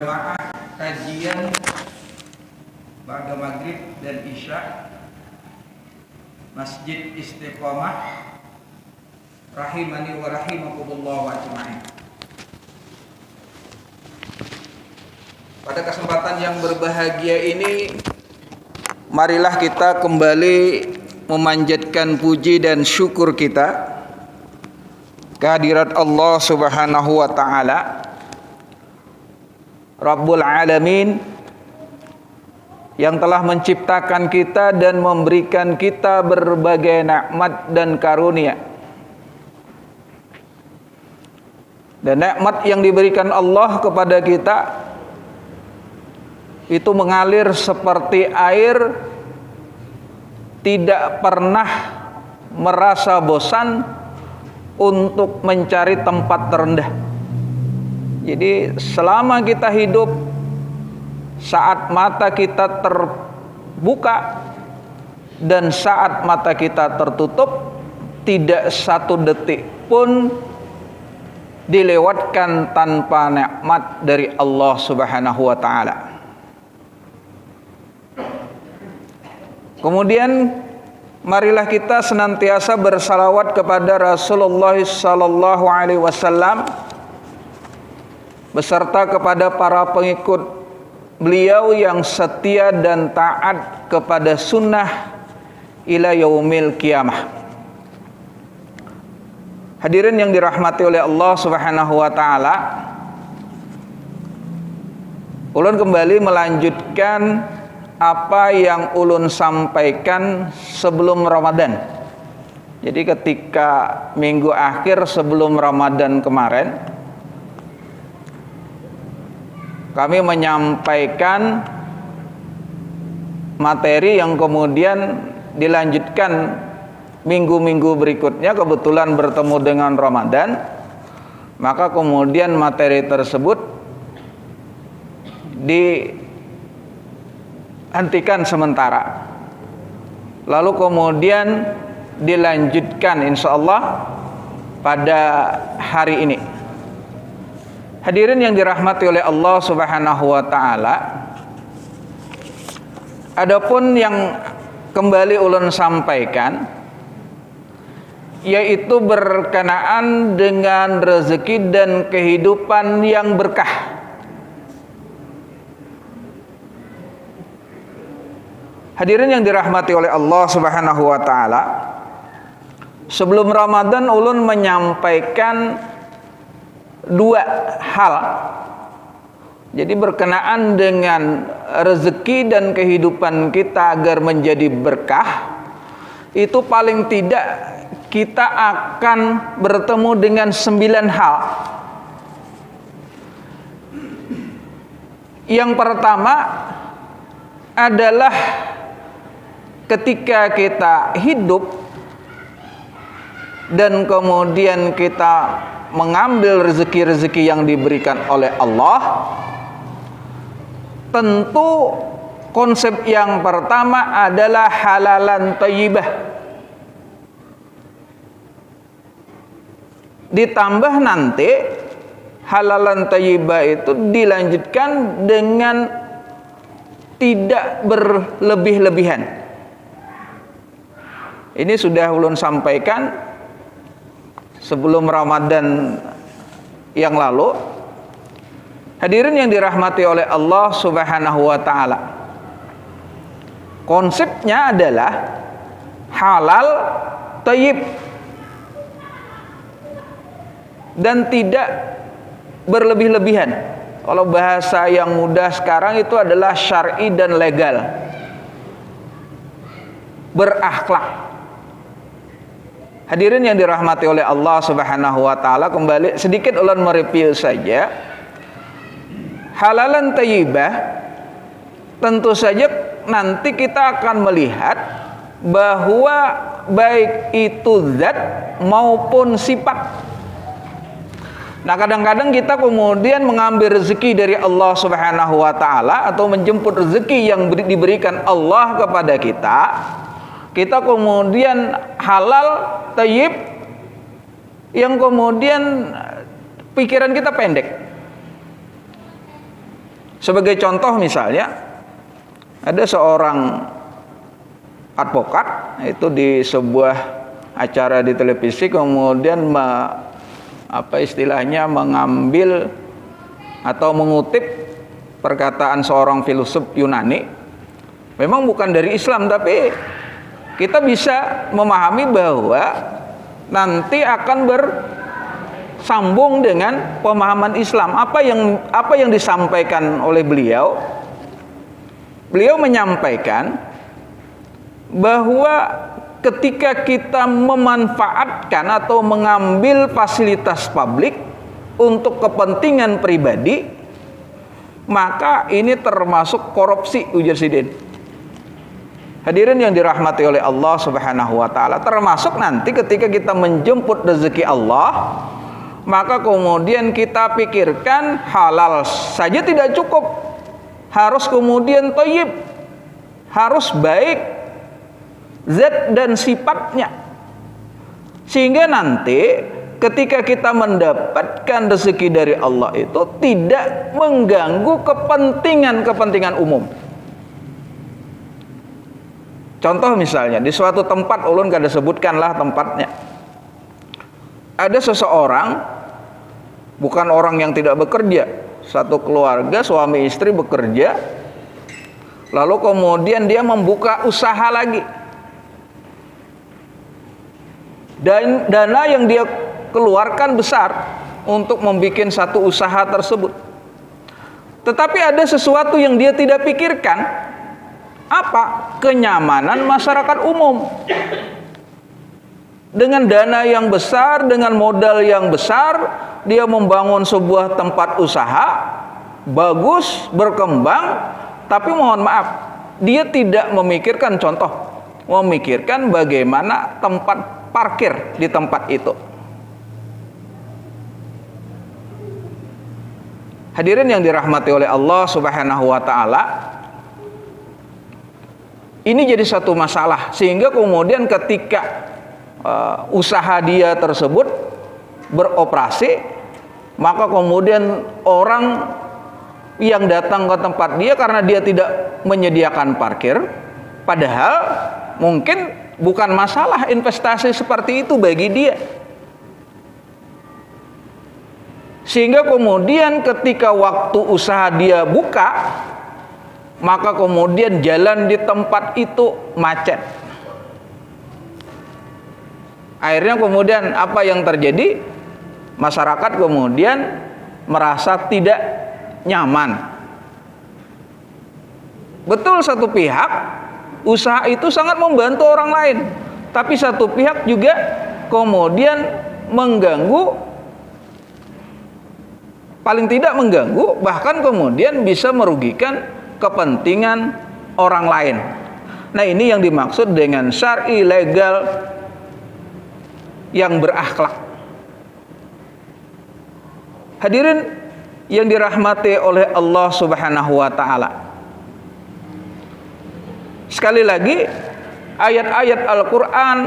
Jemaah kajian pada maghrib dan isya Masjid Istiqomah rahimani wa rahimakumullah wa ajma'in. Pada kesempatan yang berbahagia ini, marilah kita kembali memanjatkan puji dan syukur kita kehadirat Allah Subhanahu wa taala, Rabbul Alamin, yang telah menciptakan kita dan memberikan kita berbagai nikmat dan karunia. Dan nikmat yang diberikan Allah kepada kita itu mengalir seperti air, tidak pernah merasa bosan untuk mencari tempat terendah. Jadi selama kita hidup, saat mata kita terbuka dan saat mata kita tertutup, tidak satu detik pun dilewatkan tanpa nikmat dari Allah Subhanahu wa taala. Kemudian marilah kita senantiasa bersalawat kepada Rasulullah sallallahu alaihi wasallam beserta kepada para pengikut beliau yang setia dan taat kepada sunnah ila yaumil qiyamah. Hadirin yang dirahmati oleh Allah Subhanahu wa taala, ulun kembali melanjutkan apa yang ulun sampaikan sebelum Ramadan. Jadi ketika minggu akhir sebelum Ramadan kemarin, kami menyampaikan materi yang kemudian dilanjutkan minggu-minggu berikutnya. Kebetulan bertemu dengan Ramadan, maka kemudian materi tersebut dihentikan sementara, lalu kemudian dilanjutkan insyaallah pada hari ini. Hadirin yang dirahmati oleh Allah Subhanahu wa taala, adapun yang kembali ulun sampaikan yaitu berkenaan dengan rezeki dan kehidupan yang berkah. Hadirin yang dirahmati oleh Allah Subhanahu wa taala, sebelum Ramadan ulun menyampaikan dua hal. Jadi berkenaan dengan rezeki dan kehidupan kita agar menjadi berkah, itu paling tidak kita akan bertemu dengan 9 hal. Yang pertama adalah ketika kita hidup dan kemudian kita mengambil rezeki-rezeki yang diberikan oleh Allah, tentu konsep yang pertama adalah halalan thayyibah. Ditambah nanti halalan thayyibah itu dilanjutkan dengan tidak berlebih-lebihan. Ini sudah ulun sampaikan sebelum Ramadan yang lalu. Hadirin yang dirahmati oleh Allah Subhanahu wa taala, konsepnya adalah halal thayyib dan tidak berlebih-lebihan. Kalau bahasa yang mudah sekarang itu adalah syar'i dan legal, berakhlak. Hadirin yang dirahmati oleh Allah Subhanahu wa taala, kembali sedikit ulun mereview saja. Halalan thayyibah, tentu saja nanti kita akan melihat bahwa baik itu zat maupun sifat. Nah, kadang-kadang kita kemudian mengambil rezeki dari Allah Subhanahu wa taala atau menjemput rezeki yang diberikan Allah kepada kita. Kita kemudian halal thayyib, yang kemudian pikiran kita pendek. Sebagai contoh misalnya, ada seorang advokat itu di sebuah acara di televisi kemudian mengambil atau mengutip perkataan seorang filsuf Yunani. Memang bukan dari Islam, tapi kita bisa memahami bahwa nanti akan bersambung dengan pemahaman Islam. Apa yang disampaikan oleh beliau? Beliau menyampaikan bahwa ketika kita memanfaatkan atau mengambil fasilitas publik untuk kepentingan pribadi, maka ini termasuk korupsi, ujar Sidin. Hadirin yang dirahmati oleh Allah Subhanahu wa taala, termasuk nanti ketika kita menjemput rezeki Allah, maka kemudian kita pikirkan halal saja tidak cukup, harus kemudian thayyib, harus baik zat dan sifatnya, sehingga nanti ketika kita mendapatkan rezeki dari Allah itu tidak mengganggu kepentingan umum. Contoh misalnya, di suatu tempat, ulun kada sebutkanlah tempatnya, ada seseorang, bukan orang yang tidak bekerja, satu keluarga suami istri bekerja, lalu kemudian dia membuka usaha lagi, dan dana yang dia keluarkan besar untuk membuat satu usaha tersebut. Tetapi ada sesuatu yang dia tidak pikirkan. Apa? Kenyamanan masyarakat umum. Dengan dana yang besar, dengan modal yang besar, dia membangun sebuah tempat usaha bagus, berkembang, tapi mohon maaf, dia tidak memikirkan memikirkan bagaimana tempat parkir di tempat itu. Hadirin yang dirahmati oleh Allah Subhanahu wa taala, ini jadi satu masalah, sehingga kemudian ketika usaha dia tersebut beroperasi, maka kemudian orang yang datang ke tempat dia karena dia tidak menyediakan parkir, padahal mungkin bukan masalah investasi seperti itu bagi dia. Sehingga kemudian ketika waktu usaha dia buka, maka kemudian jalan di tempat itu macet. Akhirnya kemudian apa yang terjadi? Masyarakat kemudian merasa tidak nyaman. Betul, satu pihak usaha itu sangat membantu orang lain, tapi satu pihak juga kemudian mengganggu, paling tidak mengganggu, bahkan kemudian bisa merugikan kepentingan orang lain. Nah, ini yang dimaksud dengan syar'i legal yang berakhlak. Hadirin yang dirahmati oleh Allah Subhanahu wa taala, sekali lagi ayat-ayat Al-Quran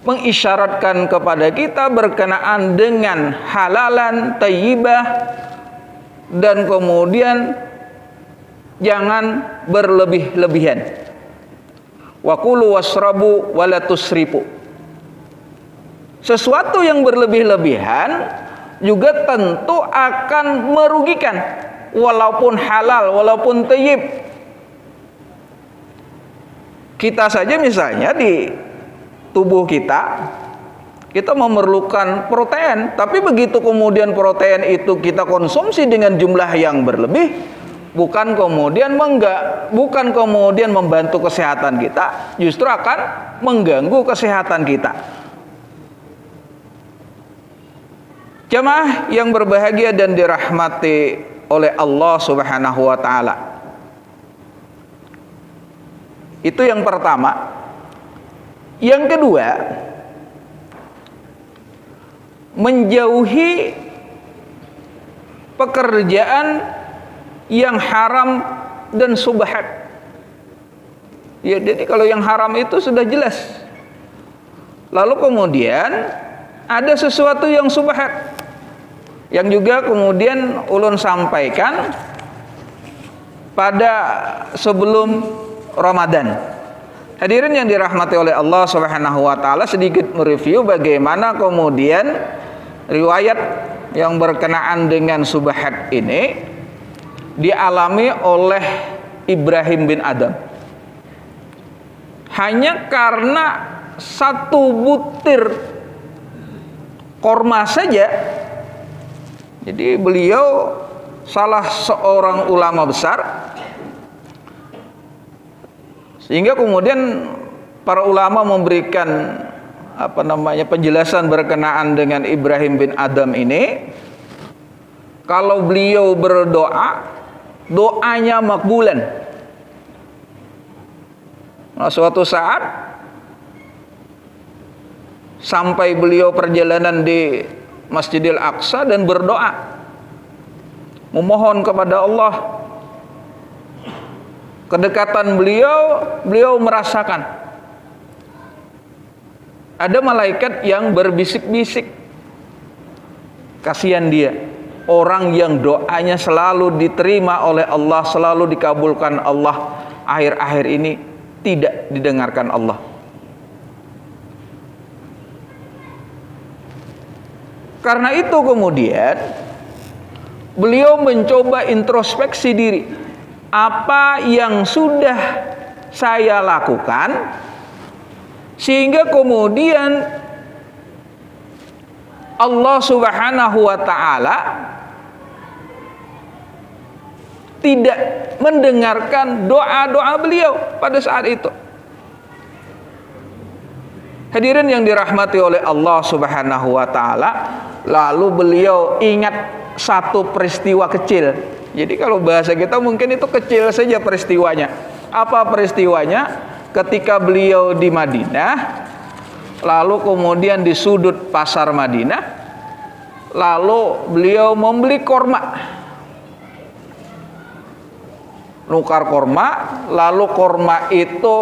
mengisyaratkan kepada kita berkenaan dengan halalan thayyibah, dan kemudian jangan berlebih-lebihan. Wa kulu wasrabu wa la tusrifu. Sesuatu yang berlebih-lebihan juga tentu akan merugikan, walaupun halal, walaupun thayyib. Kita saja misalnya di tubuh kita memerlukan protein, tapi begitu kemudian protein itu kita konsumsi dengan jumlah yang berlebih, bukan kemudian membantu kesehatan kita, justru akan mengganggu kesehatan kita. Jamaah yang berbahagia dan dirahmati oleh Allah Subhanahu wa taala, itu yang pertama. Yang kedua, menjauhi pekerjaan yang haram dan subhat. Ya, jadi kalau yang haram itu sudah jelas. Lalu kemudian ada sesuatu yang subhat, yang juga kemudian ulun sampaikan pada sebelum Ramadan. Hadirin yang dirahmati oleh Allah Subhanahu wa taala, sedikit mereview bagaimana kemudian riwayat yang berkenaan dengan subhat ini dialami oleh Ibrahim bin Adham. Hanya karena satu butir korma saja. Jadi beliau salah seorang ulama besar, sehingga kemudian para ulama memberikan penjelasan berkenaan dengan Ibrahim bin Adham ini. Kalau beliau berdoa, doanya makbulan. Nah, suatu saat sampai beliau perjalanan di Masjidil Aqsa dan berdoa, memohon kepada Allah. Kedekatan beliau merasakan ada malaikat yang berbisik-bisik. Kasihan dia, orang yang doanya selalu diterima oleh Allah, selalu dikabulkan Allah, akhir-akhir ini tidak didengarkan Allah. Karena itu kemudian beliau mencoba introspeksi diri. Apa yang sudah saya lakukan sehingga kemudian Allah Subhanahu wa taala tidak mendengarkan doa-doa beliau pada saat itu. Hadirin yang dirahmati oleh Allah Subhanahu wa taala, lalu beliau ingat satu peristiwa kecil. Jadi kalau bahasa kita mungkin itu kecil saja peristiwanya. Apa peristiwanya? Ketika beliau di Madinah, lalu kemudian di sudut pasar Madinah, lalu beliau membeli korma, nukar korma, lalu korma itu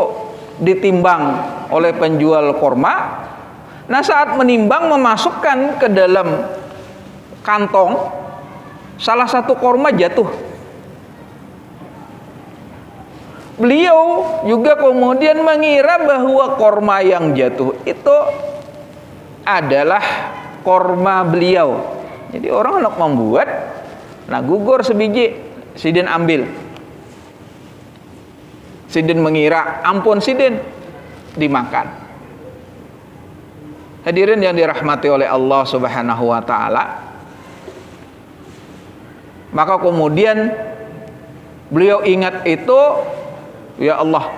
ditimbang oleh penjual korma. Nah, saat menimbang, memasukkan ke dalam kantong, salah satu korma jatuh. Beliau juga kemudian mengira bahwa korma yang jatuh itu adalah korma beliau. Jadi orang hendak membuat, nah gugur sebiji, sidin ambil. Sidin mengira, ampun sidin, dimakan. Hadirin yang dirahmati oleh Allah Subhanahu wa taala, maka kemudian beliau ingat itu, ya Allah,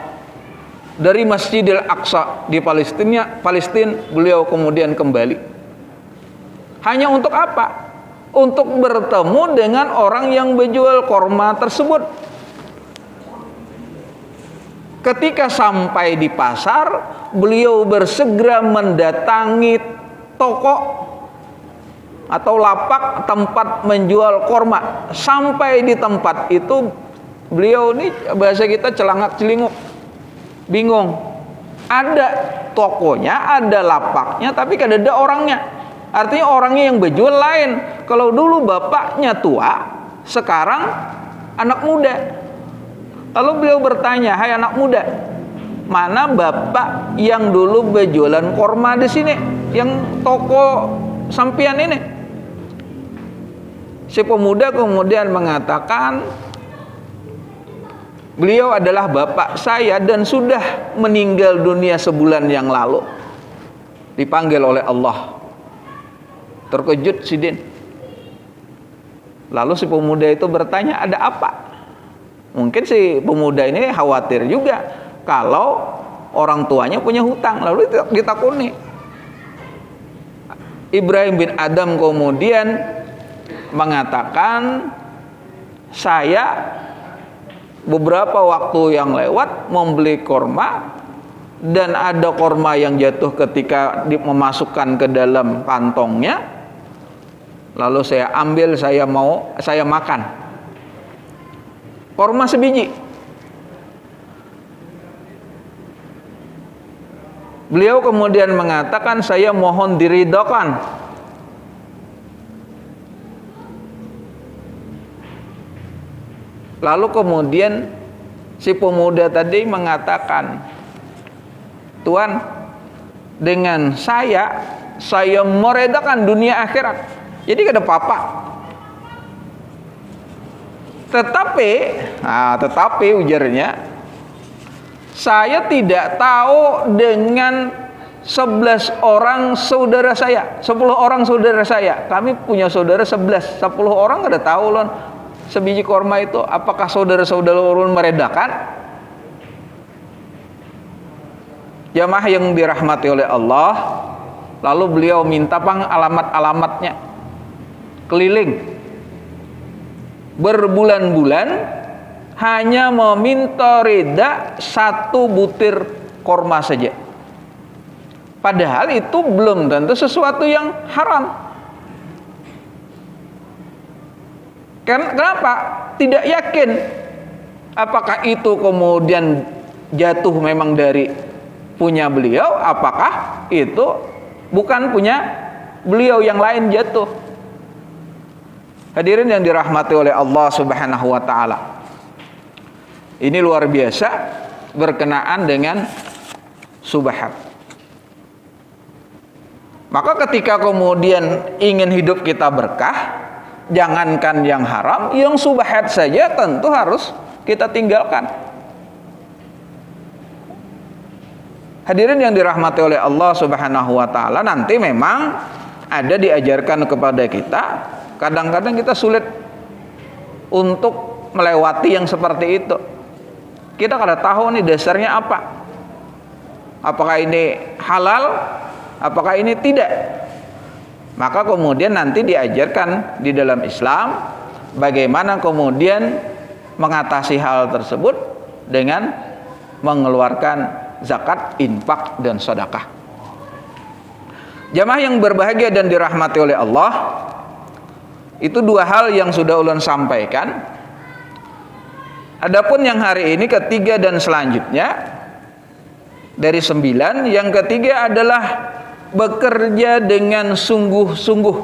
dari Masjidil Aqsa di Palestina beliau kemudian kembali. Hanya untuk apa? Untuk bertemu dengan orang yang menjual korma tersebut. Ketika sampai di pasar, beliau bersegera mendatangi toko atau lapak tempat menjual korma. Sampai di tempat itu, beliau ini bahasa kita celangak-celinguk, bingung. Ada tokonya, ada lapaknya, tapi kada ada orangnya. Artinya orangnya yang berjual lain. Kalau dulu bapaknya tua, sekarang anak muda. Lalu beliau bertanya, hai anak muda, mana bapak yang dulu berjualan korma di sini, yang toko sampian ini? Si pemuda kemudian mengatakan, beliau adalah bapak saya dan sudah meninggal dunia sebulan yang lalu. Dipanggil oleh Allah. Terkejut sidin. Lalu si pemuda itu bertanya, ada apa? Mungkin si pemuda ini khawatir juga kalau orang tuanya punya hutang. Lalu ditakuni. Ibrahim bin Adham kemudian mengatakan, saya beberapa waktu yang lewat membeli korma, dan ada korma yang jatuh ketika memasukkan ke dalam kantongnya. Lalu saya ambil, saya makan. Korma sebiji. Beliau kemudian mengatakan, saya mohon diridhokan. Lalu kemudian si pemuda tadi mengatakan, Tuan, dengan saya meredakan dunia akhirat. Jadi gak ada apa-apa. Tetapi ujarnya, saya tidak tahu dengan 11 orang saudara saya, 10 orang saudara saya. Kami punya saudara 11, 10 orang gak ada tahu loh sebiji korma itu apakah saudara-saudara ulun meredakan. Jamaah yang dirahmati oleh Allah, lalu beliau minta alamat-alamatnya, keliling berbulan-bulan hanya meminta reda 1 butir korma saja. Padahal itu belum tentu sesuatu yang haram. Kenapa? Tidak yakin apakah itu kemudian jatuh memang dari punya beliau, apakah itu bukan punya beliau yang lain jatuh. Hadirin yang dirahmati oleh Allah Subhanahu wa taala. Ini luar biasa berkenaan dengan subhat. Maka ketika kemudian ingin hidup kita berkah, jangankan yang haram, yang subhat saja tentu harus kita tinggalkan. Hadirin yang dirahmati oleh Allah Subhanahu wa taala, nanti memang ada diajarkan kepada kita, kadang-kadang kita sulit untuk melewati yang seperti itu. Kita kada tahu nih dasarnya apa. Apakah ini halal? Apakah ini tidak? Maka kemudian nanti diajarkan di dalam Islam bagaimana kemudian mengatasi hal tersebut dengan mengeluarkan zakat, infak, dan sedekah. Jamaah yang berbahagia dan dirahmati oleh Allah, itu 2 hal yang sudah ulun sampaikan. Adapun yang hari ini ketiga dan selanjutnya dari 9, yang ketiga adalah bekerja dengan sungguh-sungguh.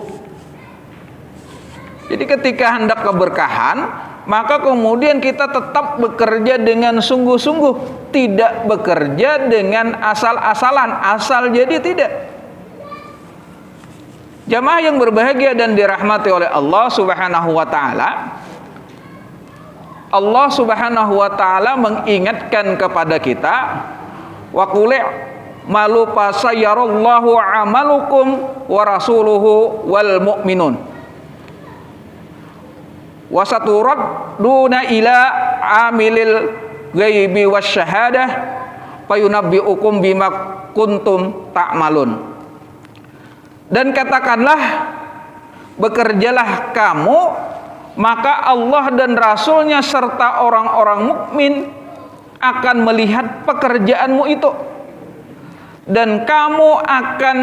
Jadi ketika hendak keberkahan, maka kemudian kita tetap bekerja dengan sungguh-sungguh, tidak bekerja dengan asal-asalan, asal jadi tidak. Jamaah yang berbahagia dan dirahmati oleh Allah Subhanahu wa taala, Allah Subhanahu wa taala mengingatkan kepada kita, wa qul malu fasayarallahu amalukum wa rasuluhu wal mu'minun wa saturadduna ila amilil ghaibi wasyahadah fayunabbiukum bima kuntum ta'malun. Dan katakanlah, bekerjalah kamu, maka Allah dan Rasulnya serta orang-orang mukmin akan melihat pekerjaanmu itu, dan kamu akan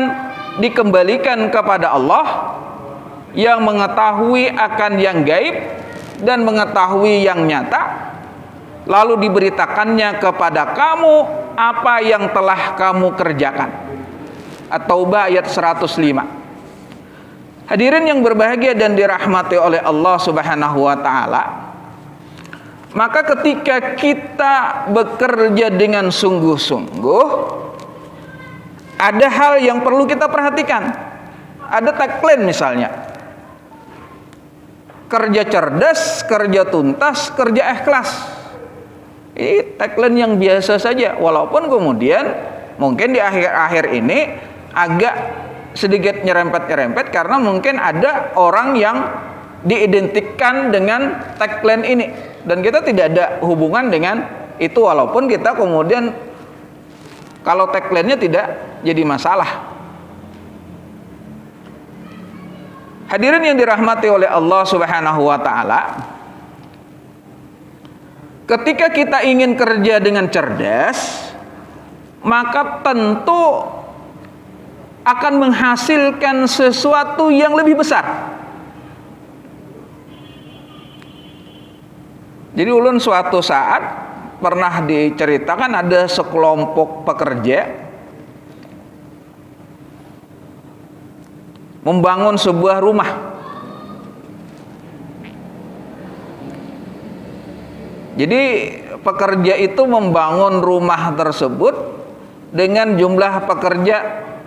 dikembalikan kepada Allah yang mengetahui akan yang gaib dan mengetahui yang nyata, lalu diberitakannya kepada kamu apa yang telah kamu kerjakan. At-Taubah ayat 105. Hadirin yang berbahagia dan dirahmati oleh Allah Subhanahu wa taala, maka ketika kita bekerja dengan sungguh-sungguh, ada hal yang perlu kita perhatikan. Ada tagline misalnya, kerja cerdas, kerja tuntas, kerja ikhlas. Ini tagline yang biasa saja, walaupun kemudian mungkin di akhir-akhir ini agak sedikit nyerempet-nyerempet, karena mungkin ada orang yang diidentikan dengan tagline ini, dan kita tidak ada hubungan dengan itu, walaupun kita kemudian kalau tagline-nya tidak jadi masalah. Hadirin yang dirahmati oleh Allah Subhanahu wa taala, ketika kita ingin kerja dengan cerdas, maka tentu akan menghasilkan sesuatu yang lebih besar. Jadi ulun suatu saat pernah diceritakan ada sekelompok pekerja membangun sebuah rumah. Jadi pekerja itu membangun rumah tersebut dengan jumlah pekerja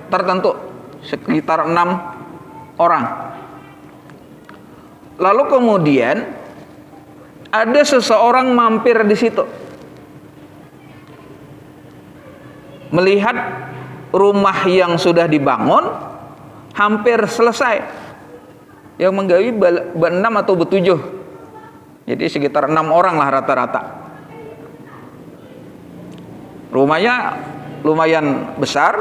tertentu sekitar 6 orang. Lalu kemudian ada seseorang mampir di situ, melihat rumah yang sudah dibangun hampir selesai, yang menggawi 6 atau 7. Jadi sekitar 6 orang lah rata-rata. Rumahnya lumayan besar.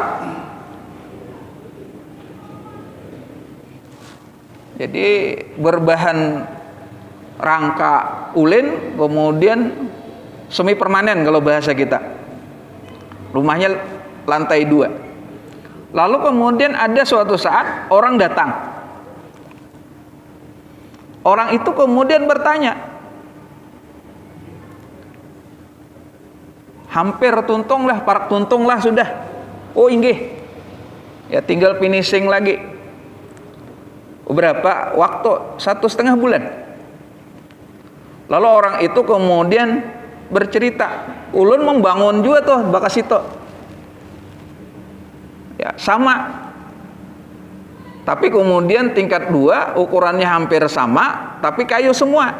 Jadi berbahan rangka ulin, kemudian semi permanen kalau bahasa kita. Rumahnya lantai 2. Lalu kemudian ada suatu saat orang datang. Orang itu kemudian bertanya, hampir tuntung lah, parak tuntung lah sudah. Oh inggih, ya tinggal finishing lagi. Berapa waktu? 1,5 bulan. Lalu orang itu kemudian bercerita, ulun membangun juga tuh bakasito. Ya sama. Tapi kemudian tingkat 2 ukurannya hampir sama, tapi kayu semua.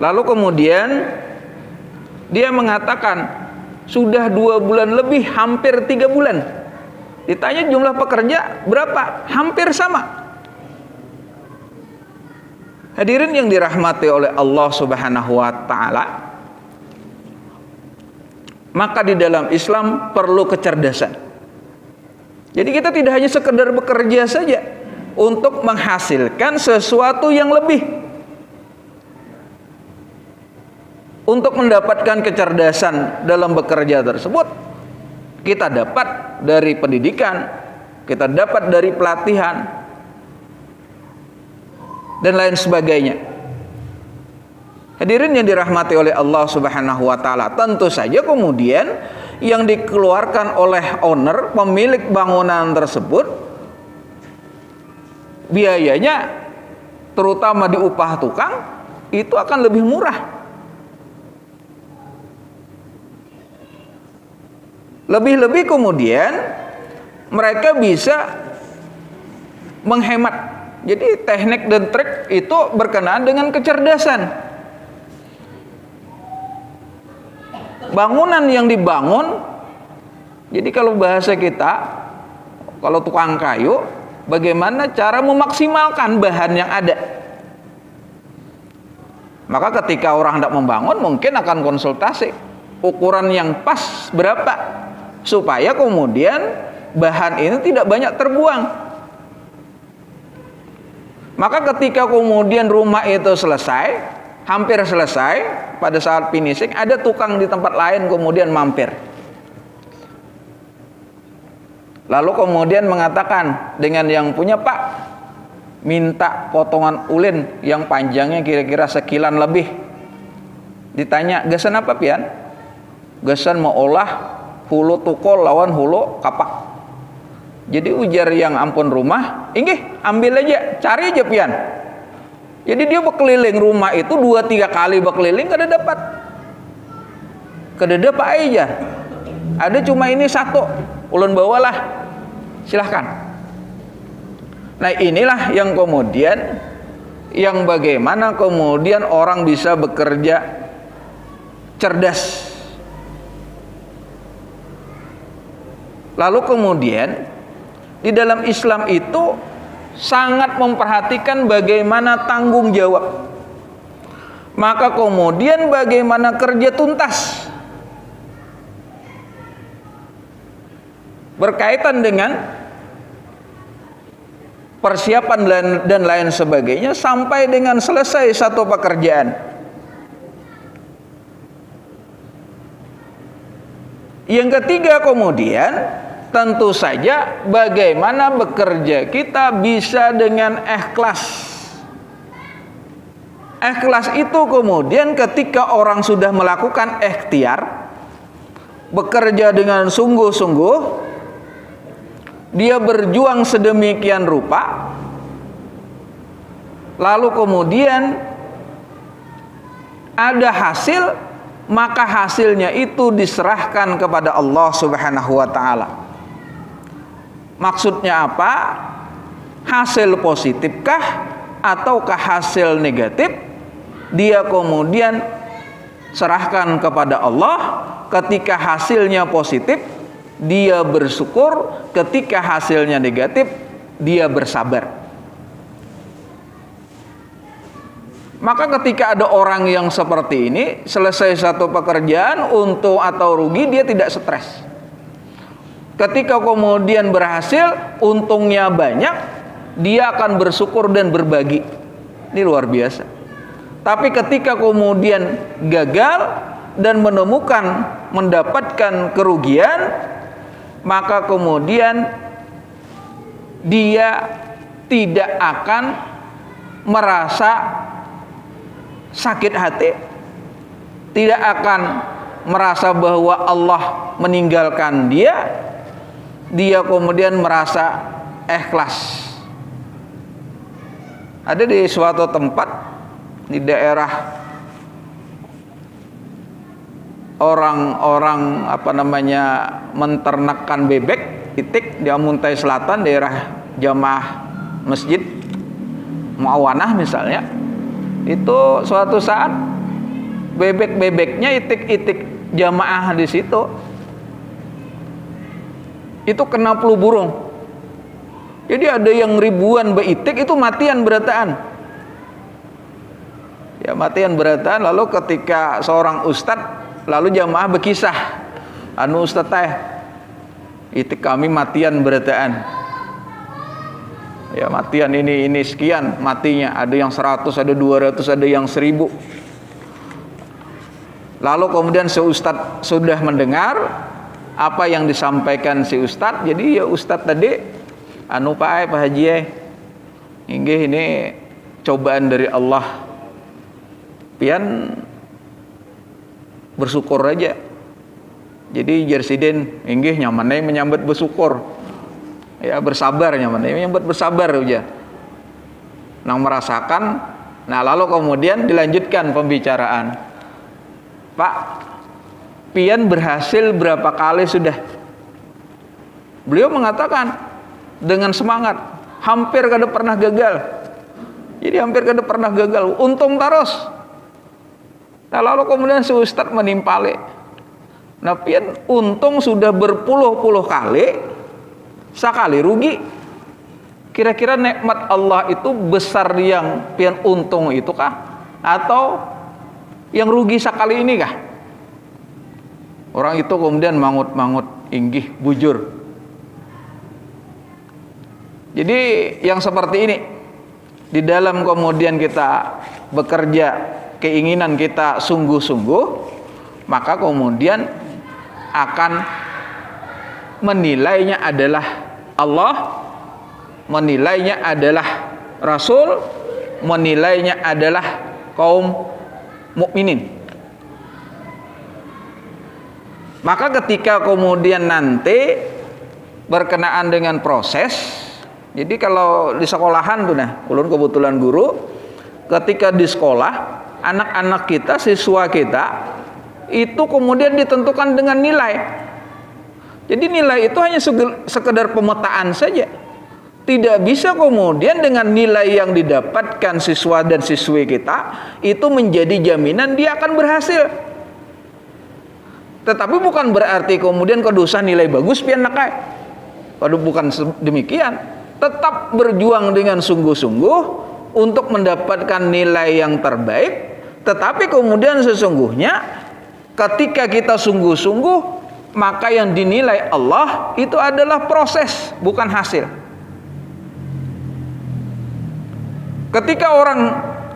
Lalu kemudian dia mengatakan sudah 2 bulan lebih, hampir 3 bulan. Ditanya jumlah pekerja berapa? Hampir sama. Hadirin yang dirahmati oleh Allah Subhanahu wa taala, maka di dalam Islam perlu kecerdasan. Jadi kita tidak hanya sekedar bekerja saja untuk menghasilkan sesuatu yang lebih. Untuk mendapatkan kecerdasan dalam bekerja tersebut, kita dapat dari pendidikan, kita dapat dari pelatihan, dan lain sebagainya. Hadirin yang dirahmati oleh Allah Subhanahu wa taala, tentu saja kemudian yang dikeluarkan oleh owner, pemilik bangunan tersebut, biayanya terutama di upah tukang itu akan lebih murah. Lebih-lebih kemudian mereka bisa menghemat. Jadi teknik dan trik itu berkenaan dengan kecerdasan. Bangunan yang dibangun, jadi kalau bahasa kita, kalau tukang kayu, bagaimana cara memaksimalkan bahan yang ada. Maka ketika orang hendak membangun, mungkin akan konsultasi ukuran yang pas berapa, supaya kemudian bahan ini tidak banyak terbuang. Maka ketika kemudian rumah itu selesai, hampir selesai, pada saat finishing ada tukang di tempat lain kemudian mampir. Lalu kemudian mengatakan dengan yang punya, Pak, minta potongan ulin yang panjangnya kira-kira sekilan lebih. Ditanya, gasan apa pian? Gasan mau olah hulu tukol lawan hulu kapak. Jadi ujar yang ampun rumah, inggih ambil aja, cari aja pian. Jadi dia berkeliling rumah itu 2-3 kali berkeliling, kada dapat. Kada dapat aja. Ada cuma ini satu, ulun bawalah, silahkan. Nah inilah yang kemudian, yang bagaimana kemudian orang bisa bekerja cerdas. Lalu kemudian di dalam Islam itu sangat memperhatikan bagaimana tanggung jawab. Maka kemudian bagaimana kerja tuntas berkaitan dengan persiapan dan lain sebagainya sampai dengan selesai satu pekerjaan. Yang ketiga kemudian tentu saja bagaimana bekerja kita bisa dengan ikhlas. Ikhlas itu kemudian ketika orang sudah melakukan ikhtiar, bekerja dengan sungguh-sungguh, dia berjuang sedemikian rupa, lalu kemudian ada hasil, maka hasilnya itu diserahkan kepada Allah Subhanahu wa taala. Maksudnya apa? Hasil positifkah ataukah hasil negatif? Dia kemudian serahkan kepada Allah. Ketika hasilnya positif, dia bersyukur. Ketika hasilnya negatif, dia bersabar. Maka ketika ada orang yang seperti ini, selesai satu pekerjaan, untung atau rugi, dia tidak stres. Ketika kemudian berhasil, untungnya banyak, dia akan bersyukur dan berbagi. Ini luar biasa. Tapi ketika kemudian gagal dan mendapatkan kerugian, maka kemudian dia tidak akan merasa sakit hati, tidak akan merasa bahwa Allah meninggalkan dia. Dia kemudian merasa ikhlas. Ada di suatu tempat di daerah orang-orang menternakkan bebek, Itik di Amuntai Selatan, daerah jamaah masjid Muawanah misalnya. Itu suatu saat bebek-bebeknya itik-itik jamaah di situ itu kena flu burung. Jadi ada yang ribuan beitik itu matian berataan. Ya matian berataan. Lalu ketika seorang ustadz, lalu jamaah berkisah, anu ustadz teh, itik kami matian berataan. Ya matian ini sekian matinya. Ada yang 100, ada 200, ada yang 1000. Lalu kemudian si ustadz sudah mendengar apa yang disampaikan si ustadz. Jadi ya ustadz tadi, anu Pak Haji, inggih ini cobaan dari Allah. Pian bersyukur aja. Jadi jersiden inggih nyamannya menyambut bersyukur. Ya bersabar nyamannya menyambut bersabar aja. Nang merasakan. Nah lalu kemudian dilanjutkan pembicaraan. Pak, pian berhasil berapa kali sudah? Beliau mengatakan dengan semangat, hampir kada pernah gagal. Jadi hampir kada pernah gagal, untung terus. Nah lalu kemudian si ustadz menimpali, nah pian untung sudah berpuluh-puluh kali, sekali rugi. Kira-kira nikmat Allah itu besar yang pian untung itu kah? Atau yang rugi sekali ini kah? Orang itu kemudian mangut-mangut, inggih bujur. Jadi yang seperti ini, di dalam kemudian kita bekerja, keinginan kita sungguh-sungguh, maka kemudian akan menilainya adalah Allah, menilainya adalah Rasul, menilainya adalah kaum mukminin. Maka ketika kemudian nanti berkenaan dengan proses, jadi kalau di sekolahan tuh nah, ulun kebetulan guru, ketika di sekolah, anak-anak kita, siswa kita, itu kemudian ditentukan dengan nilai. Jadi nilai itu hanya sekedar pemetaan saja. Tidak bisa kemudian dengan nilai yang didapatkan siswa dan siswi kita, itu menjadi jaminan dia akan berhasil. Tetapi bukan berarti kemudian kedusan nilai bagus pian nakai. Waduh, bukan demikian. Tetap berjuang dengan sungguh-sungguh untuk mendapatkan nilai yang terbaik. Tetapi kemudian sesungguhnya ketika kita sungguh-sungguh, maka yang dinilai Allah itu adalah proses, bukan hasil. Ketika orang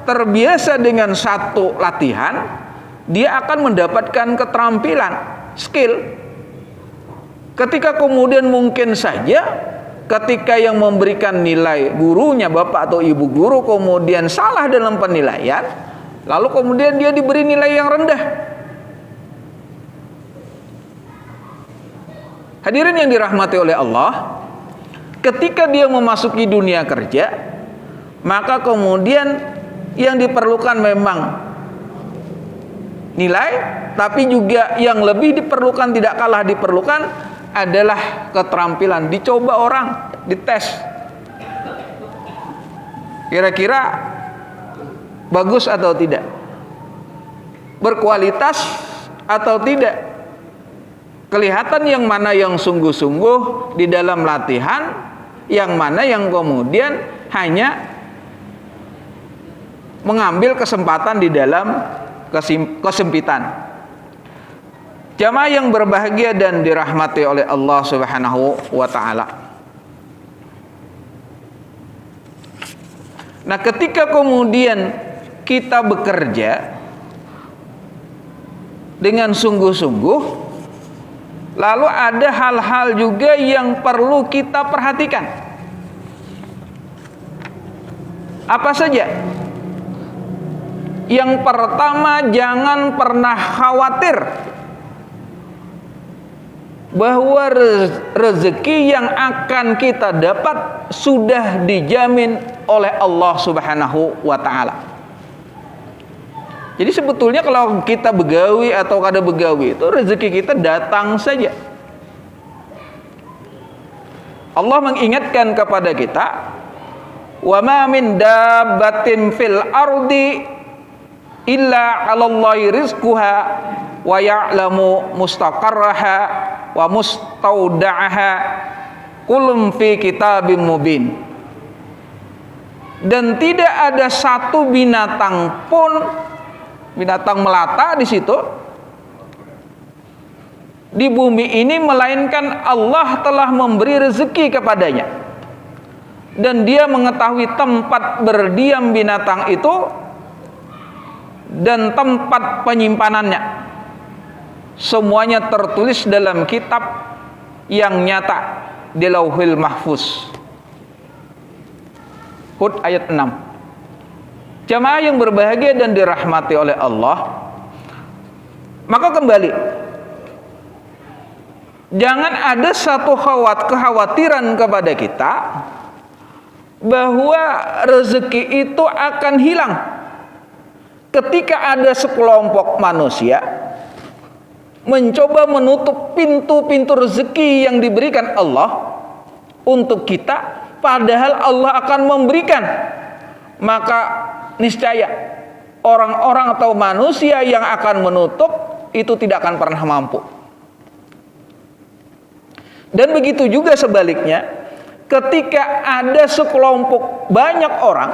terbiasa dengan satu latihan, dia akan mendapatkan keterampilan, skill. Ketika kemudian mungkin saja ketika yang memberikan nilai gurunya, bapak atau ibu guru, kemudian salah dalam penilaian, lalu kemudian dia diberi nilai yang rendah. Hadirin yang dirahmati oleh Allah, ketika dia memasuki dunia kerja, maka kemudian yang diperlukan memang nilai, tapi juga yang lebih diperlukan, tidak kalah diperlukan adalah keterampilan. Dicoba orang, dites, kira-kira bagus atau tidak, berkualitas atau tidak, kelihatan yang mana yang sungguh-sungguh di dalam latihan, yang mana yang kemudian hanya mengambil kesempatan di dalam kesempitan. Jamaah yang berbahagia dan dirahmati oleh Allah Subhanahu wa taala. Nah, ketika kemudian kita bekerja dengan sungguh-sungguh, lalu ada hal-hal juga yang perlu kita perhatikan. Apa saja? Yang pertama, jangan pernah khawatir bahwa rezeki yang akan kita dapat sudah dijamin oleh Allah Subhanahu wa taala. Jadi sebetulnya kalau kita begawi atau kada begawi, itu rezeki kita datang saja. Allah mengingatkan kepada kita, wa ma min dabbatin fil ardi illa 'alallahi rizquha wa ya'lamu mustaqarraha wa mustauda'aha kullun fi kitabim mubin. Dan tidak ada satu binatang pun, binatang melata di situ di bumi ini, melainkan Allah telah memberi rezeki kepadanya, dan dia mengetahui tempat berdiam binatang itu dan tempat penyimpanannya. Semuanya tertulis dalam kitab yang nyata di Lauhil Mahfuz. Hud ayat 6. Jamaah yang berbahagia dan dirahmati oleh Allah, maka kembali, jangan ada satu kekhawatiran kepada kita bahwa rezeki itu akan hilang ketika ada sekelompok manusia mencoba menutup pintu-pintu rezeki yang diberikan Allah untuk kita, padahal Allah akan memberikan. Maka niscaya orang-orang atau manusia yang akan menutup itu tidak akan pernah mampu. Dan begitu juga sebaliknya, ketika ada sekelompok banyak orang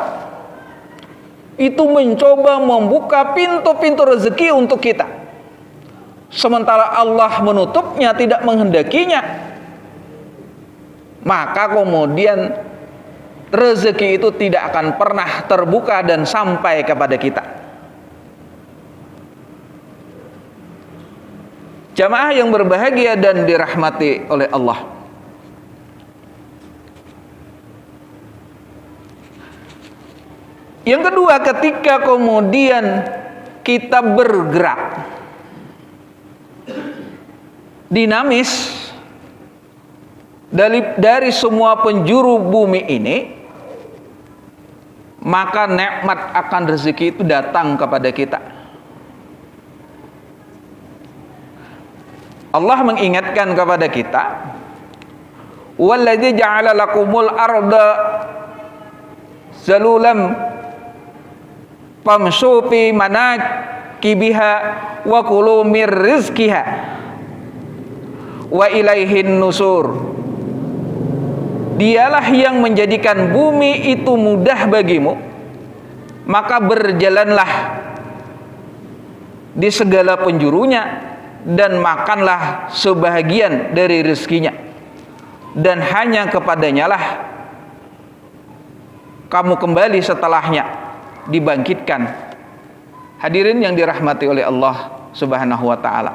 itu mencoba membuka pintu-pintu rezeki untuk kita, sementara Allah menutupnya, tidak menghendakinya, maka kemudian rezeki itu tidak akan pernah terbuka dan sampai kepada kita. Jamaah yang berbahagia dan dirahmati oleh Allah, yang kedua, ketika kemudian kita bergerak dinamis dari semua penjuru bumi ini, maka nikmat akan rezeki itu datang kepada kita. Allah mengingatkan kepada kita, walladzi ja'ala lakumul arda zalulam famshu fi manakibiha wa kulu mir rizqiha wa ilaihin nusur. Dialah yang menjadikan bumi itu mudah bagimu, maka berjalanlah di segala penjurunya dan makanlah sebahagian dari rezekinya, dan hanya kepadanya lah kamu kembali setelahnya dibangkitkan. Hadirin yang dirahmati oleh Allah Subhanahu wa taala.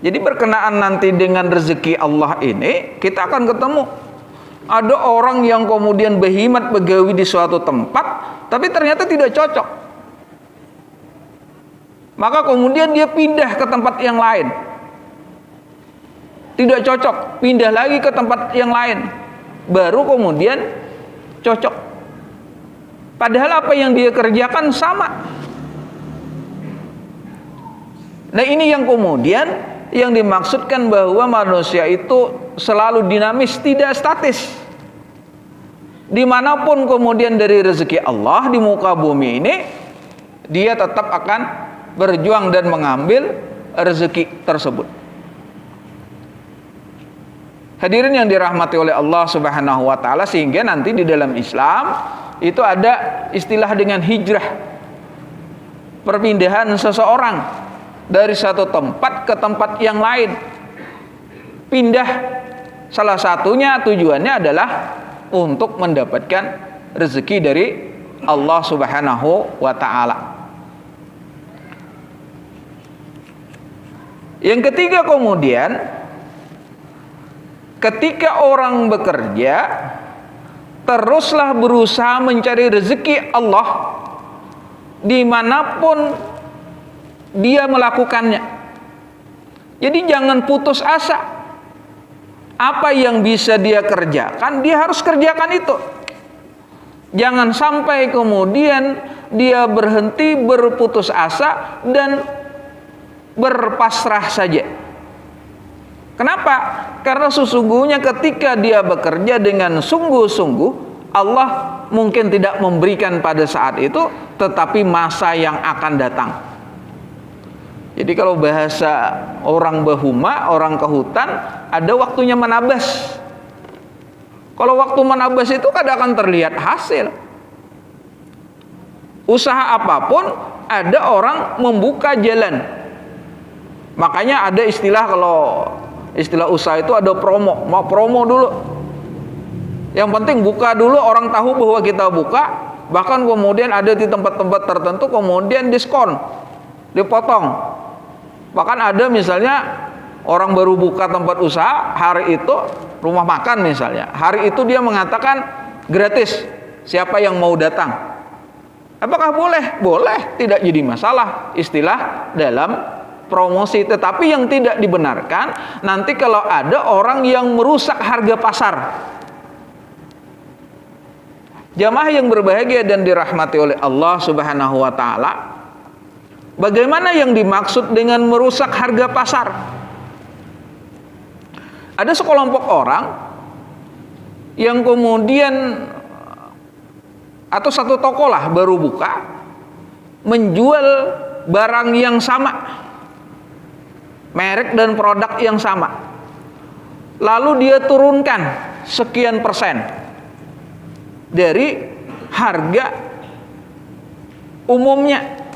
Jadi berkenaan nanti dengan rezeki Allah ini, kita akan ketemu ada orang yang kemudian berkhidmat begawi di suatu tempat, tapi ternyata tidak cocok. Maka kemudian dia pindah ke tempat yang lain. Tidak cocok, pindah lagi ke tempat yang lain. Baru kemudian cocok. Padahal apa yang dia kerjakan sama. Nah, ini yang kemudian yang dimaksudkan bahwa manusia itu selalu dinamis, tidak statis. Dimanapun kemudian dari rezeki Allah di muka bumi ini, dia tetap akan berjuang dan mengambil rezeki tersebut. Hadirin yang dirahmati oleh Allah Subhanahu wa taala, sehingga nanti di dalam Islam itu ada istilah dengan hijrah. Perpindahan seseorang dari satu tempat ke tempat yang lain. Pindah, salah satunya tujuannya adalah untuk mendapatkan rezeki dari Allah Subhanahu wa taala. Yang ketiga kemudian, ketika orang bekerja, teruslah berusaha mencari rezeki Allah dimanapun dia melakukannya. Jadi jangan putus asa. Apa yang bisa dia kerjakan, dia harus kerjakan itu. Jangan sampai kemudian dia berhenti, berputus asa dan berpasrah saja. Kenapa? Karena sesungguhnya ketika dia bekerja dengan sungguh-sungguh, Allah mungkin tidak memberikan pada saat itu, tetapi masa yang akan datang. Jadi kalau bahasa orang bahuma, orang ke hutan, ada waktunya menabas. Kalau waktu menabas itu kadang akan terlihat hasil. Usaha apapun, ada orang membuka jalan. Makanya ada istilah, kalau istilah usaha itu ada promo. Mau promo dulu. Yang penting buka dulu, orang tahu bahwa kita buka. Bahkan kemudian ada di tempat-tempat tertentu kemudian diskon, dipotong. Bahkan ada misalnya orang baru buka tempat usaha, hari itu rumah makan misalnya, hari itu dia mengatakan gratis, siapa yang mau datang. Apakah boleh? Boleh, tidak jadi masalah, istilah dalam promosi. Tetapi yang tidak dibenarkan, nanti kalau ada orang yang merusak harga pasar. Jamaah yang berbahagia dan dirahmati oleh Allah Subhanahu wa taala, bagaimana yang dimaksud dengan merusak harga pasar? Ada sekelompok orang yang kemudian, atau satu toko lah baru buka, menjual barang yang sama, merek dan produk yang sama, lalu dia turunkan sekian persen dari harga umumnya.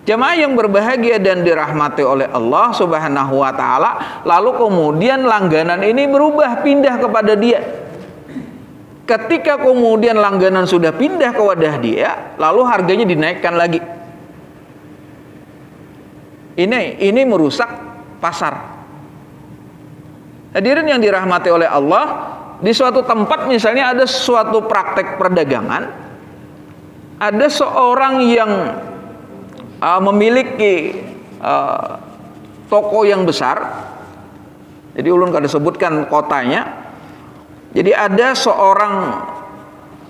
Jamaah yang berbahagia dan dirahmati oleh Allah Subhanahu wa taala, lalu kemudian langganan ini berubah, pindah kepada dia. Ketika kemudian langganan sudah pindah ke wadah dia, lalu harganya dinaikkan lagi. Ini merusak pasar. Hadirin yang dirahmati oleh Allah, di suatu tempat misalnya ada suatu praktek perdagangan, ada seorang yang memiliki toko yang besar. Jadi ulun kada sebutkan kotanya. Jadi ada seorang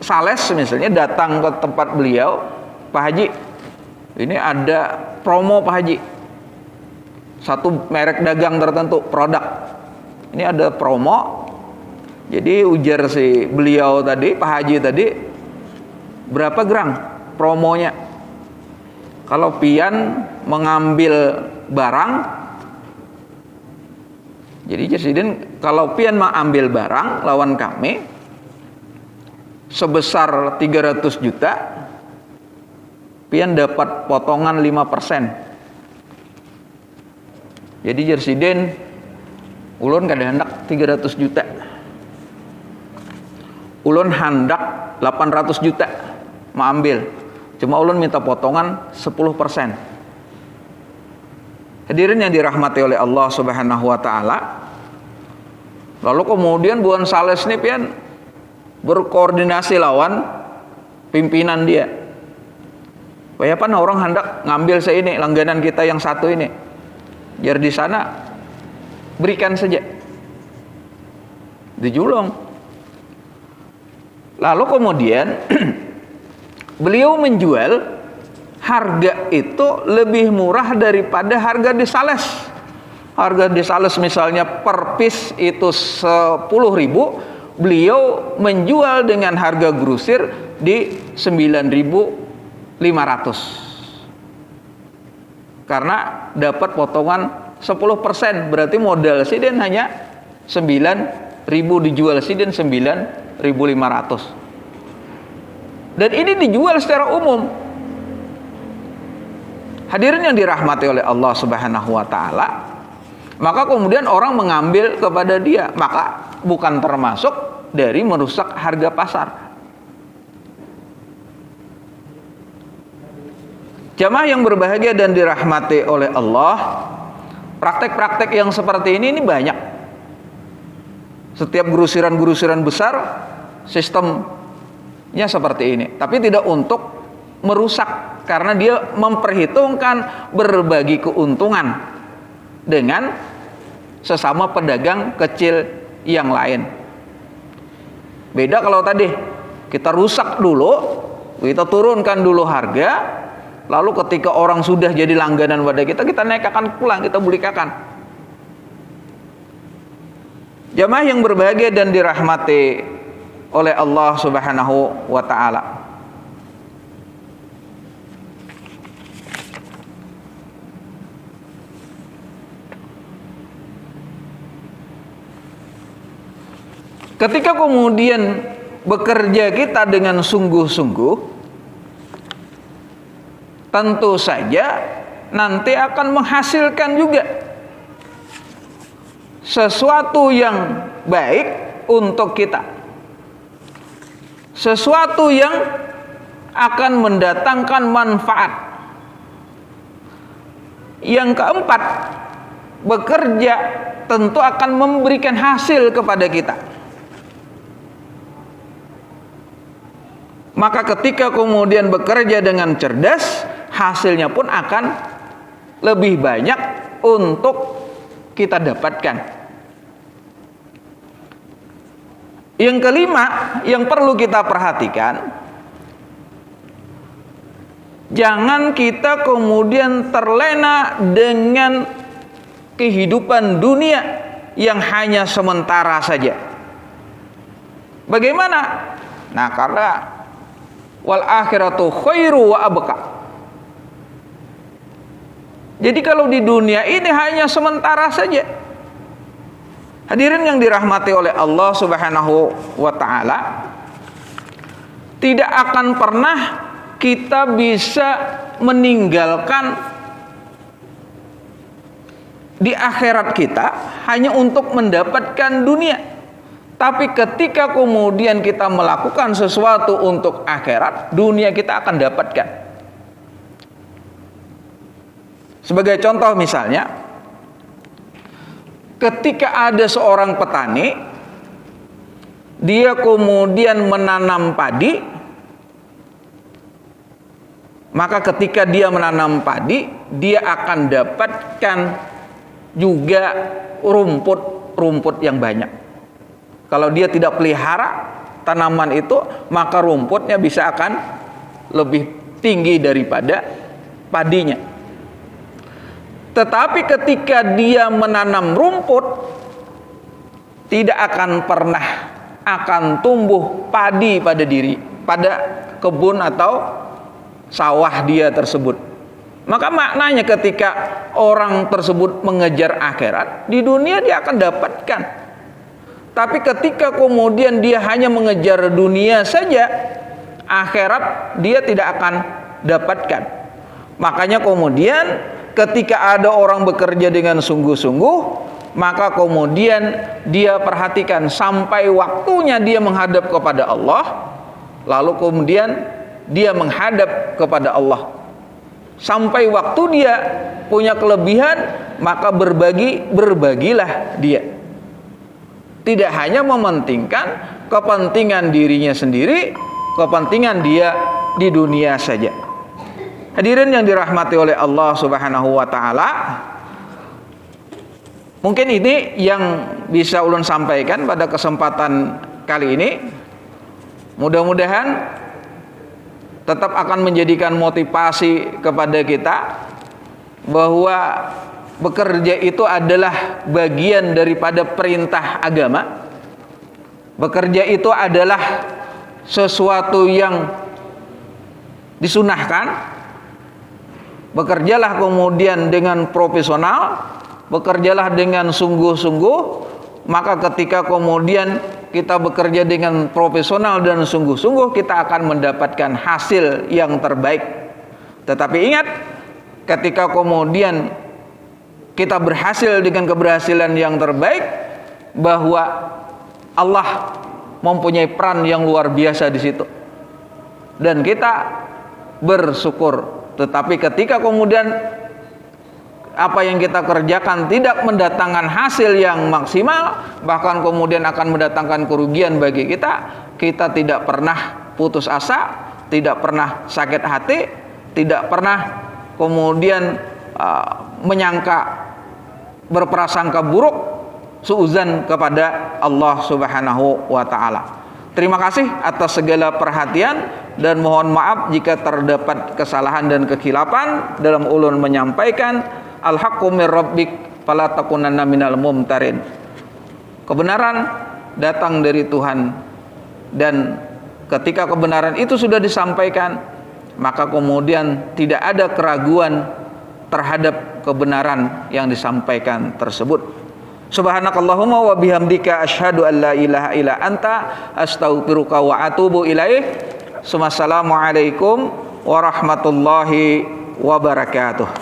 sales misalnya datang ke tempat beliau, Pak Haji, ini ada promo Pak Haji, satu merek dagang tertentu, produk, ini ada promo. Jadi ujar si beliau tadi, Pak Haji tadi, berapa gram promonya? Kalau pian mengambil barang, jadi presiden, kalau pian mengambil barang lawan kami sebesar 300 juta, pian dapat potongan 5%. Jadi presiden, ulun kada hendak 300 juta. Ulun hendak 800 juta mengambil. Cuma ulun minta potongan 10%. Hadirin yang dirahmati oleh Allah Subhanahu wa taala. Lalu kemudian buan sales ini pian berkoordinasi lawan pimpinan dia. Bayapan orang hendak ngambil seini langganan kita yang satu ini. Biar di sana berikan saja. Dijulung. Lalu kemudian beliau menjual harga itu lebih murah daripada harga di sales. Harga di sales misalnya per piece itu 10.000, beliau menjual dengan harga grosir di 9.500. Karena dapat potongan 10%, berarti modal siden hanya 9.000, dijual siden 9.500. Dan ini dijual secara umum. Hadirin yang dirahmati oleh Allah Subhanahu wa taala, maka kemudian orang mengambil kepada dia, maka bukan termasuk dari merusak harga pasar. Jamaah yang berbahagia dan dirahmati oleh Allah, praktek-praktek yang seperti ini banyak. Setiap gurusiran-gurusiran besar sistemnya seperti ini, tapi tidak untuk merusak, karena dia memperhitungkan berbagi keuntungan dengan sesama pedagang kecil yang lain. Beda kalau tadi kita rusak dulu, kita turunkan dulu harga, lalu ketika orang sudah jadi langganan pada kita naikkan pulang, kita bulikakan. Jamaah yang berbahagia dan dirahmati oleh Allah Subhanahu wa taala. Ketika kemudian bekerja kita dengan sungguh-sungguh, tentu saja nanti akan menghasilkan juga sesuatu yang baik untuk kita, sesuatu yang akan mendatangkan manfaat. Yang keempat, bekerja tentu akan memberikan hasil kepada kita. Maka ketika kemudian bekerja dengan cerdas, hasilnya pun akan lebih banyak untuk kita dapatkan. Yang kelima yang perlu kita perhatikan, jangan kita kemudian terlena dengan kehidupan dunia yang hanya sementara saja. Bagaimana? Nah, karena wal akhiratu khairu wa abqa. Jadi kalau di dunia ini hanya sementara saja. Hadirin yang dirahmati oleh Allah Subhanahu wa taala, tidak akan pernah kita bisa meninggalkan di akhirat kita hanya untuk mendapatkan dunia. Tapi ketika kemudian kita melakukan sesuatu untuk akhirat, dunia kita akan dapatkan. Sebagai contoh misalnya, ketika ada seorang petani, dia kemudian menanam padi, maka ketika dia menanam padi, dia akan dapatkan juga rumput-rumput yang banyak. Kalau dia tidak pelihara tanaman itu, maka rumputnya bisa akan lebih tinggi daripada padinya. Tetapi ketika dia menanam rumput, tidak akan pernah akan tumbuh padi pada kebun atau sawah dia tersebut. Maka maknanya ketika orang tersebut mengejar akhirat, di dunia dia akan dapatkan. Tapi ketika kemudian dia hanya mengejar dunia saja, akhirat dia tidak akan dapatkan. Makanya kemudian ketika ada orang bekerja dengan sungguh-sungguh, maka kemudian dia perhatikan sampai waktunya dia menghadap kepada Allah, lalu kemudian dia menghadap kepada Allah. Sampai waktu dia punya kelebihan, maka berbagilah dia. Tidak hanya mementingkan kepentingan dirinya sendiri, kepentingan dia di dunia saja. Hadirin yang dirahmati oleh Allah Subhanahu wa taala, mungkin ini yang bisa ulun sampaikan pada kesempatan kali ini. Mudah-mudahan tetap akan menjadikan motivasi kepada kita bahwa bekerja itu adalah bagian daripada perintah agama. Bekerja itu adalah sesuatu yang disunahkan. Bekerjalah kemudian dengan profesional, bekerjalah dengan sungguh-sungguh. Maka ketika kemudian kita bekerja dengan profesional dan sungguh-sungguh, kita akan mendapatkan hasil yang terbaik. Tetapi ingat, ketika kemudian kita berhasil dengan keberhasilan yang terbaik, bahwa Allah mempunyai peran yang luar biasa di situ, dan kita bersyukur. Tetapi ketika kemudian apa yang kita kerjakan tidak mendatangkan hasil yang maksimal, bahkan kemudian akan mendatangkan kerugian bagi kita, kita tidak pernah putus asa, tidak pernah sakit hati, tidak pernah kemudian menyangka, berprasangka buruk, suuzan kepada Allah Subhanahu wa ta'ala. Terima kasih atas segala perhatian, dan mohon maaf jika terdapat kesalahan dan kekhilafan dalam ulun menyampaikan. Al-haqqu mir rabbik fala takunanna minal mumtarin. Kebenaran datang dari Tuhan, dan ketika kebenaran itu sudah disampaikan, maka kemudian tidak ada keraguan terhadap kebenaran yang disampaikan tersebut. Subhanakallahumma wa bihamdika asyhadu an la ilaha illa anta astaghfiruka wa atubu ilaih. Assalamualaikum warahmatullahi wabarakatuh.